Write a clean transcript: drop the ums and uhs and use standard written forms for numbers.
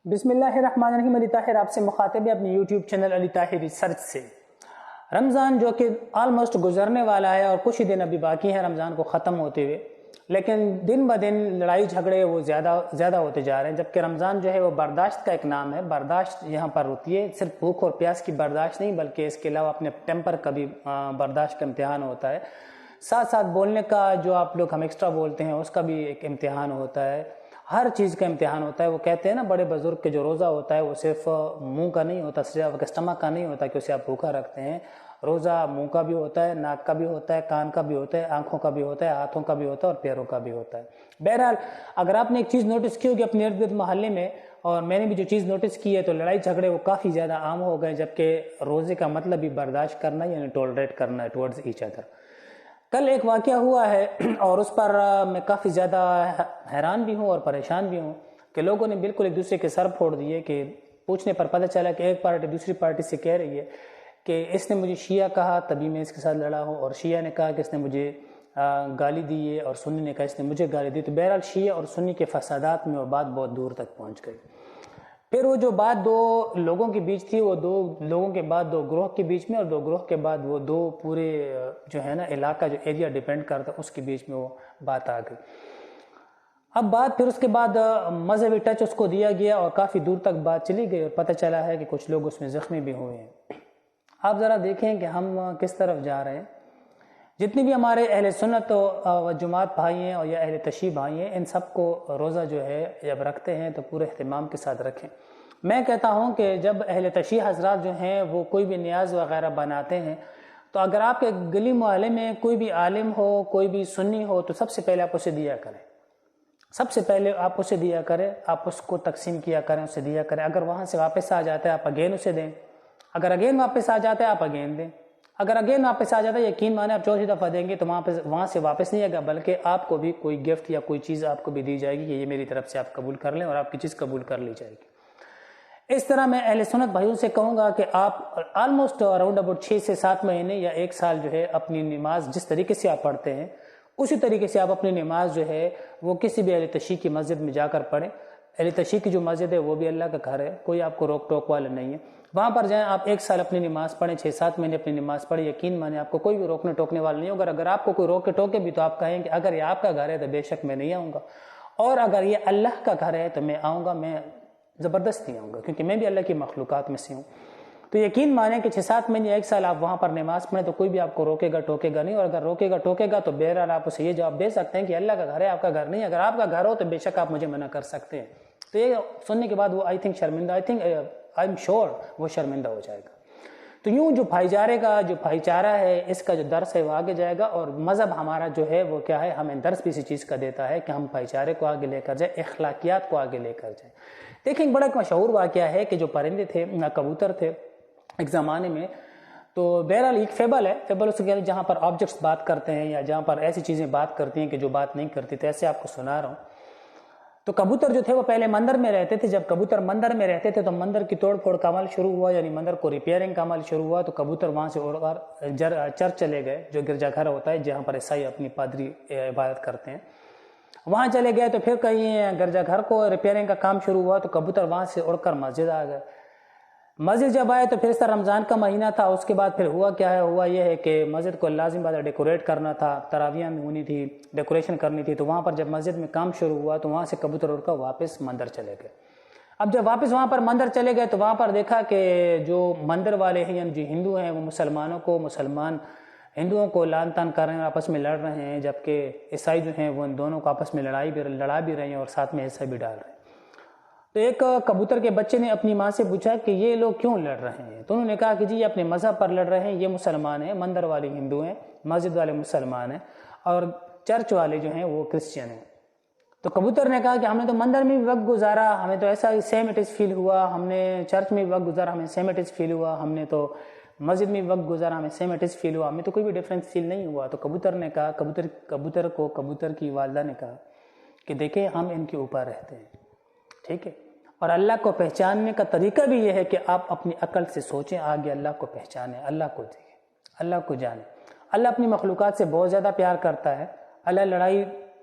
بسم اللہ الرحمن الرحیم۔ علی طاہر آپ سے مخاطب ہے اپنے یوٹیوب چینل علی طاہر ریسرچ سے۔ رمضان جو کہ آلموسٹ گزرنے والا ہے اور کچھ ہی دن ابھی باقی ہیں رمضان کو ختم ہوتے ہوئے، لیکن دن بہ دن لڑائی جھگڑے وہ زیادہ ہوتے جا رہے ہیں، جبکہ رمضان جو ہے وہ برداشت کا ایک نام ہے۔ برداشت یہاں پر ہوتی ہے صرف بھوک اور پیاس کی برداشت نہیں، بلکہ اس کے علاوہ اپنے ٹیمپر کا بھی برداشت کا امتحان ہوتا ہے، ساتھ ساتھ بولنے کا جو آپ لوگ ہم ایکسٹرا بولتے ہیں اس کا بھی ایک امتحان ہوتا ہے، ہر چیز کا امتحان ہوتا ہے۔ وہ کہتے ہیں نا بڑے بزرگ کے جو روزہ ہوتا ہے وہ صرف منہ کا نہیں ہوتا، صرف اسٹمک کا نہیں ہوتا کہ اسے آپ بھوکا رکھتے ہیں، روزہ منہ کا بھی ہوتا ہے، ناک کا بھی ہوتا ہے، کان کا بھی ہوتا ہے، آنکھوں کا بھی ہوتا ہے، ہاتھوں کا بھی ہوتا ہے اور پیروں کا بھی ہوتا ہے۔ بہرحال اگر آپ نے ایک چیز نوٹس کی ہوگی اپنے ارد گرد محلے میں، اور میں نے بھی جو چیز نوٹس کی ہے، تو لڑائی جھگڑے وہ کافی زیادہ عام ہو گئے، جبکہ روزے کا مطلب بھی برداشت کرنا یعنی ٹولریٹ کرنا ہے ٹورڈز ایچ ادر۔ کل ایک واقعہ ہوا ہے اور اس پر میں کافی زیادہ حیران بھی ہوں اور پریشان بھی ہوں کہ لوگوں نے بالکل ایک دوسرے کے سر پھوڑ دیے، کہ پوچھنے پر پتہ چلا کہ ایک پارٹی دوسری پارٹی سے کہہ رہی ہے کہ اس نے مجھے شیعہ کہا تبھی میں اس کے ساتھ لڑا ہوں، اور شیعہ نے کہا کہ اس نے مجھے گالی دی ہے، اور سنی نے کہا اس نے مجھے گالی دی۔ تو بہرحال شیعہ اور سنی کے فسادات میں وہ بات بہت دور تک پہنچ گئی۔ پھر وہ جو بات دو لوگوں کے بیچ تھی، وہ دو لوگوں کے بعد دو گروہ کے بیچ میں، اور دو گروہ کے بعد وہ دو پورے جو ہے نا علاقہ جو ایریا ڈیپینڈ کرتا اس کے بیچ میں وہ بات آ گئی۔ اب بات پھر اس کے بعد مذہبی ٹچ اس کو دیا گیا اور کافی دور تک بات چلی گئی، اور پتہ چلا ہے کہ کچھ لوگ اس میں زخمی بھی ہوئے ہیں۔ آپ ذرا دیکھیں کہ ہم کس طرف جا رہے ہیں۔ جتنی بھی ہمارے اہل سنت و جماعت بھائی ہیں اور یا اہل تشیع بھائی ہیں، ان سب کو روزہ جو ہے جب رکھتے ہیں تو پورے اہتمام کے ساتھ رکھیں۔ میں کہتا ہوں کہ جب اہل تشیع حضرات جو ہیں وہ کوئی بھی نیاز وغیرہ بناتے ہیں، تو اگر آپ کے گلی محلے میں کوئی بھی عالم ہو، کوئی بھی سنی ہو، تو سب سے پہلے آپ اسے دیا کریں، سب سے پہلے آپ اسے دیا کریں، آپ اس کو تقسیم کیا کریں، اسے دیا کریں۔ اگر وہاں سے واپس آ جاتا ہے آپ اگین اسے دیں، اگر اگین واپس آ جاتا ہے آپ اگین دیں، اگر اگین واپس آ جاتا ہے یقین مانے آپ چوتھی دفعہ دیں گے تو وہاں سے واپس نہیں آئے گا، بلکہ آپ کو بھی کوئی گفٹ یا کوئی چیز آپ کو بھی دی جائے گی کہ یہ میری طرف سے آپ قبول کر لیں، اور آپ کی چیز قبول کر لی جائے گی۔ اس طرح میں اہل سنت بھائیوں سے کہوں گا کہ آپ آلموسٹ اراؤنڈ اباؤٹ 6 سے 7 مہینے یا 1 سال جو ہے اپنی نماز جس طریقے سے آپ پڑھتے ہیں اسی طریقے سے آپ اپنی نماز جو ہے وہ کسی بھی اہل تشیع کی مسجد میں جا کر پڑھیں۔ اہل تشیع کی جو مسجد ہے وہ بھی اللہ کا گھر ہے، کوئی آپ کو روک ٹوک والا نہیں ہے، وہاں پر جائیں، آپ 1 سال اپنی نماز پڑھیں، 6-7 مہینے اپنی نماز پڑھیں، یقین مانے آپ کو کوئی بھی روکنے ٹوکنے والا نہیں ہوگا۔ اگر آپ کو کوئی روکے ٹوکے بھی تو آپ کہیں کہ اگر یہ آپ کا گھر ہے تو بے شک میں نہیں آؤں گا، اور اگر یہ اللہ کا گھر ہے تو میں آؤں گا، میں زبردستی آؤں گا، کیونکہ میں بھی اللہ کی مخلوقات میں سے ہوں۔ تو یقین مانیں کہ 6-7 مہینے یا 1 سال آپ وہاں پر نماز پڑھیں تو کوئی بھی آپ کو روکے گا ٹوکے گا نہیں، اور اگر روکے گا ٹوکے گا تو بہرحال آپ اسے یہ جواب دے سکتے ہیں کہ اللہ کا گھر ہے، آپ کا گھر نہیں۔ اگر آپ کا گھر ہو تو بے شک آپ مجھے منع کر سکتے ہیں۔ تو یہ سننے کے بعد وہ آئی ایم شور وہ شرمندہ ہو جائے گا۔ تو یوں جو بھائی چارہ ہے، اس کا جو درس ہے وہ آگے جائے گا، اور مذہب ہمارا جو ہے وہ کیا ہے، ہمیں درس بھی اسی چیز کا دیتا ہے کہ ہم بھائی چارے کو آگے لے کر جائیں، اخلاقیات کو آگے لے کر جائیں۔ دیکھیں ایک بڑا مشہور واقعہ ہے کہ جو پرندے تھے، کبوتر تھے ایک زمانے میں، تو بہرحال ایک فیبل ہے، فیبل اس کے جہاں پر آبجیکٹس بات کرتے ہیں یا جہاں پر ایسی چیزیں بات کرتی ہیں کہ جو بات نہیں کرتی، تو ایسے آپ کو سنا رہا ہوں۔ تو کبوتر جو تھے وہ پہلے مندر میں رہتے تھے، جب کبوتر مندر میں رہتے تھے تو مندر کی توڑ پھوڑ کا عمل شروع ہوا، یعنی مندر کو ریپیئرنگ کا عمل شروع ہوا، تو کبوتر وہاں سے اڑ کر چرچ چلے گئے، جو گرجا گھر ہوتا ہے جہاں پر عیسائی اپنی پادری عبادت کرتے ہیں، وہاں چلے گئے۔ تو پھر کہیں گرجا گھر کو ریپیئرنگ کا کام شروع ہوا تو کبوتر وہاں سے اڑ کر مسجد آ گئے۔ مسجد جب آئے تو پھر اس طرح رمضان کا مہینہ تھا، اس کے بعد پھر ہوا کیا ہے، ہوا یہ ہے کہ مسجد کو لازم بات ہے ڈیکوریٹ کرنا تھا، تراویح میں ہونی تھی، ڈیکوریشن کرنی تھی، تو وہاں پر جب مسجد میں کام شروع ہوا تو وہاں سے کبوتر اڑ کر واپس مندر چلے گئے۔ اب جب واپس وہاں پر مندر چلے گئے تو وہاں پر دیکھا کہ جو مندر والے ہیں یعنی جو ہندو ہیں وہ مسلمان ہندوؤں کو لعن طعن کر رہے ہیں، آپس میں لڑ رہے ہیں، جبکہ عیسائی جو ہیں وہ ان دونوں کو آپس میں لڑا بھی رہے ہیں اور ساتھ میں حصہ بھی ڈال رہے ہیں۔ تو ایک کبوتر کے بچے نے اپنی ماں سے پوچھا کہ یہ لوگ کیوں لڑ رہے ہیں، تو انہوں نے کہا کہ جی یہ اپنے مذہب پر لڑ رہے ہیں، یہ مسلمان ہیں، مندر والے ہندو ہیں، مسجد والے مسلمان ہیں، اور چرچ والے جو ہیں وہ کرسچن ہیں۔ تو کبوتر نے کہا کہ ہم نے تو مندر میں بھی وقت گزارا، ہمیں تو ایسا سیم اٹ از فیل ہوا، ہم نے چرچ میں بھی وقت گزارا، ہمیں سیم اٹ از فیل ہوا، ہم نے تو مسجد میں بھی وقت گزارا، ہمیں سیم اٹ از فیل ہوا، ہمیں تو کوئی بھی ڈفرینس فیل نہیں ہوا۔ تو کبوتر نے کہا، کبوتر کی والدہ نے کہا کہ دیکھیں ہم ان کے اوپر رہتے ہیں، ٹھیک ہے، اور اللہ کو پہچاننے کا طریقہ بھی یہ ہے کہ آپ اپنی عقل سے سوچیں، آگے اللہ کو پہچانیں، اللہ کو دیکھیں، اللہ کو جانیں۔ اللہ اپنی مخلوقات سے بہت زیادہ پیار کرتا ہے، اللہ لڑائی